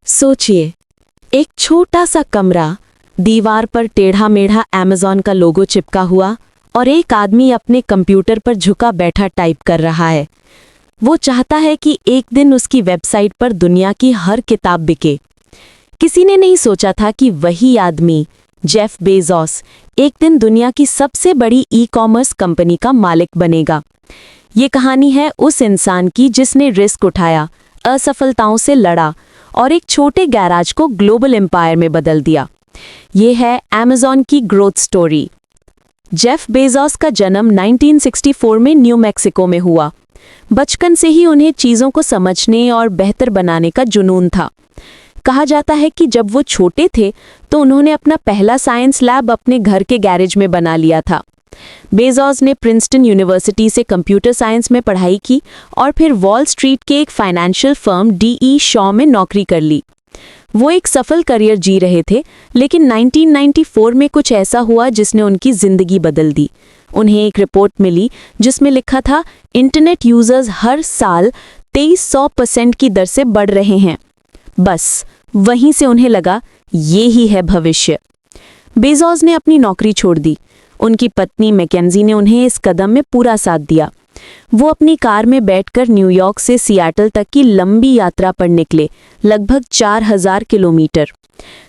सोचिए, एक छोटा सा कमरा, दीवार पर टेढ़ा मेढ़ा अमेज़न का लोगो चिपका हुआ और एक आदमी अपने कंप्यूटर पर झुका बैठा टाइप कर रहा है। वो चाहता है कि एक दिन उसकी वेबसाइट पर दुनिया की हर किताब बिके। किसी ने नहीं सोचा था कि वही आदमी, जेफ बेजोस, एक दिन दुनिया की सबसे बड़ी ई-कॉमर्स कंपनी का मालिक बनेगा। ये कहानी है उस इंसान की जिसने रिस्क उठाया, असफलताओं से लड़ा और एक छोटे गैराज को ग्लोबल एम्पायर में बदल दिया। ये है अमेज़न की ग्रोथ स्टोरी। जेफ बेजोस का जन्म 1964 में न्यू मैक्सिको में हुआ। बचपन से ही उन्हें चीज़ों को समझने और बेहतर बनाने का जुनून था। कहा जाता है कि जब वो छोटे थे तो उन्होंने अपना पहला साइंस लैब अपने घर के गैरेज में बना लिया था। बेजोस ने प्रिंसटन यूनिवर्सिटी से कंप्यूटर साइंस में पढ़ाई की और फिर वॉल स्ट्रीट के एक फाइनेंशियल फर्म डी.ई. शॉ में नौकरी कर ली। वो एक सफल करियर जी रहे थे, लेकिन 1994 में कुछ ऐसा हुआ जिसने उनकी जिंदगी बदल दी। उन्हें एक रिपोर्ट मिली जिसमें लिखा था, इंटरनेट यूजर्स हर साल 2300% की दर से बढ़ रहे हैं। बस वहीं से उन्हें लगा, ये ही है भविष्य। बेजोस ने अपनी नौकरी छोड़ दी। उनकी पत्नी मैकेंजी ने उन्हें इस कदम में पूरा साथ दिया। वो अपनी कार में बैठकर न्यूयॉर्क से सियाटल तक की लंबी यात्रा पर निकले, लगभग 4000 किलोमीटर।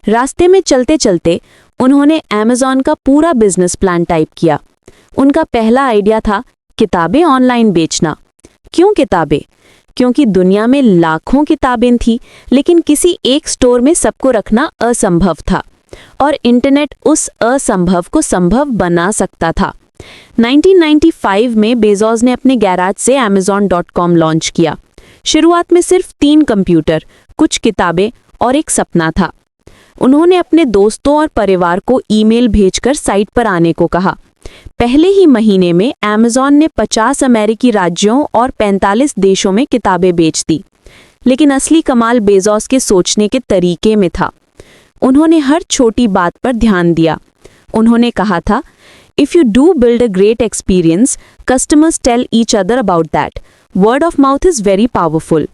रास्ते में चलते चलते उन्होंने अमेज़न का पूरा बिजनेस प्लान टाइप किया। उनका पहला आइडिया था किताबें ऑनलाइन बेचना। क्यों किताबें? क्योंकि दुनिया में लाखों किताबें थीं, लेकिन किसी एक स्टोर में सबको रखना असंभव था और इंटरनेट उस असंभव को संभव बना सकता था। 1995 में बेजोस ने अपने गैराज से Amazon.com लॉन्च किया। शुरुआत में सिर्फ 3 कंप्यूटर, कुछ किताबें और एक सपना था। उन्होंने अपने दोस्तों और परिवार को ईमेल भेजकर साइट पर आने को कहा। पहले ही महीने में Amazon ने 50 अमेरिकी राज्यों और 45 देशों में किताबें बेच दी। लेकिन असली कमाल बेजोस के सोचने के तरीके में था। उन्होंने हर छोटी बात पर ध्यान दिया। उन्होंने कहा था, if you do build a great experience, customers tell each other about that. Word of mouth is very powerful.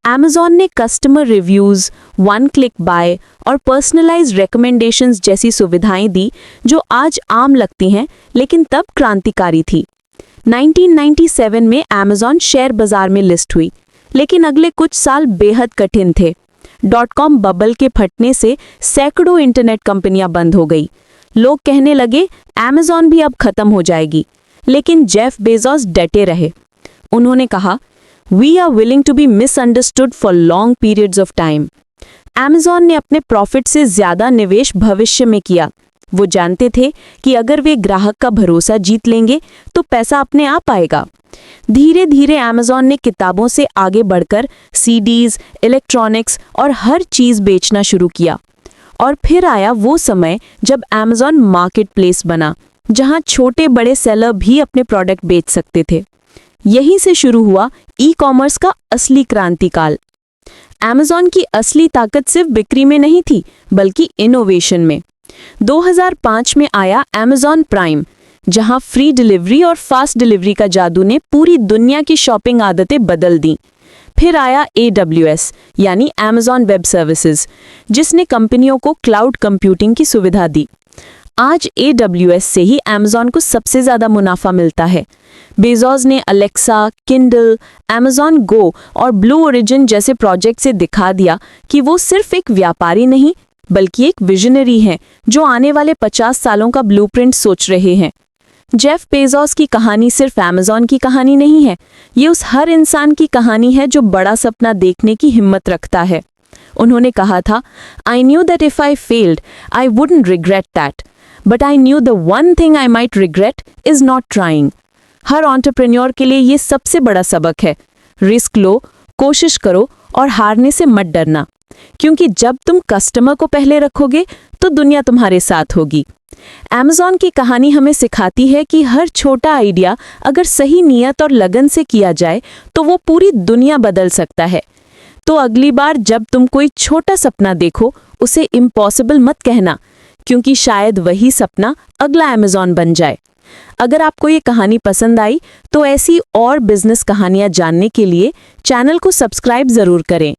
Amazon ने customer reviews, one click buy और पर्सनलाइज्ड रिकमेंडेशंस जैसी सुविधाएं दी जो आज आम लगती हैं, लेकिन तब क्रांतिकारी थी। 1997 में Amazon शेयर बाजार में लिस्ट हुई, लेकिन अगले कुछ साल बेहद कठिन थे। .com बबल के फटने से सैकड़ों इंटरनेट कंपनियां बंद हो गई। लोग कहने लगे Amazon भी अब खत्म हो जाएगी, लेकिन जेफ बेजोस डटे रहे। उन्होंने कहा, We are willing to be misunderstood for long periods of time. Amazon ने अपने प्रॉफिट से ज्यादा निवेश भविष्य में किया। वो जानते थे कि अगर वे ग्राहक का भरोसा जीत लेंगे तो पैसा अपने आप आएगा। धीरे धीरे Amazon ने किताबों से आगे बढ़कर सीडीज, इलेक्ट्रॉनिक्स और हर चीज बेचना शुरू किया। और फिर आया वो समय जब Amazon मार्केट प्लेस बना, जहां छोटे बड़े सेलर भी अपने प्रोडक्ट बेच सकते थे। यहीं से शुरू हुआ ई-कॉमर्स का असली क्रांतिकाल। Amazon की असली ताकत सिर्फ बिक्री में नहीं थी, बल्कि इनोवेशन में। 2005 में आया Amazon प्राइम, जहां फ्री डिलीवरी और फास्ट डिलीवरी का जादू ने पूरी दुनिया की शॉपिंग आदतें बदल दी। फिर आया AWS यानी Amazon वेब सर्विसेज, जिसने कंपनियों को क्लाउड कंप्यूटिंग की सुविधा दी। आज AWS से ही Amazon को सबसे ज्यादा मुनाफा मिलता है। बेजोस ने अलेक्सा, किंडल, Amazon Go और ब्लू ओरिजिन जैसे प्रोजेक्ट से दिखा दिया कि वो सिर्फ एक व्यापारी नहीं, बल्कि एक विजनरी हैं जो आने वाले 50 सालों का ब्लूप्रिंट सोच रहे हैं। जेफ बेजोस की कहानी सिर्फ Amazon की कहानी नहीं है, ये उस हर इंसान की कहानी है जो बड़ा सपना देखने की हिम्मत रखता है। उन्होंने कहा था, I knew that if I failed, I wouldn't regret that. But I knew the one thing I might regret is not trying. Her entrepreneur के लिए ये सबसे बड़ा सबक है। रिस्क लो, कोशिश करो और हारने से मत डरना, क्योंकि जब तुम कस्टमर को पहले रखोगे तो दुनिया तुम्हारे साथ होगी। Amazon की कहानी हमें सिखाती है कि हर छोटा आइडिया अगर सही नियत और लगन से किया जाए तो वो पूरी दुनिया बदल सकता है। तो अगली बार जब तुम कोई छोटा सपना देखो, उसे इम्पॉसिबल मत कहना, क्योंकि शायद वही सपना अगला Amazon बन जाए। अगर आपको ये कहानी पसंद आई तो ऐसी और बिजनेस कहानियां जानने के लिए चैनल को सब्सक्राइब जरूर करें।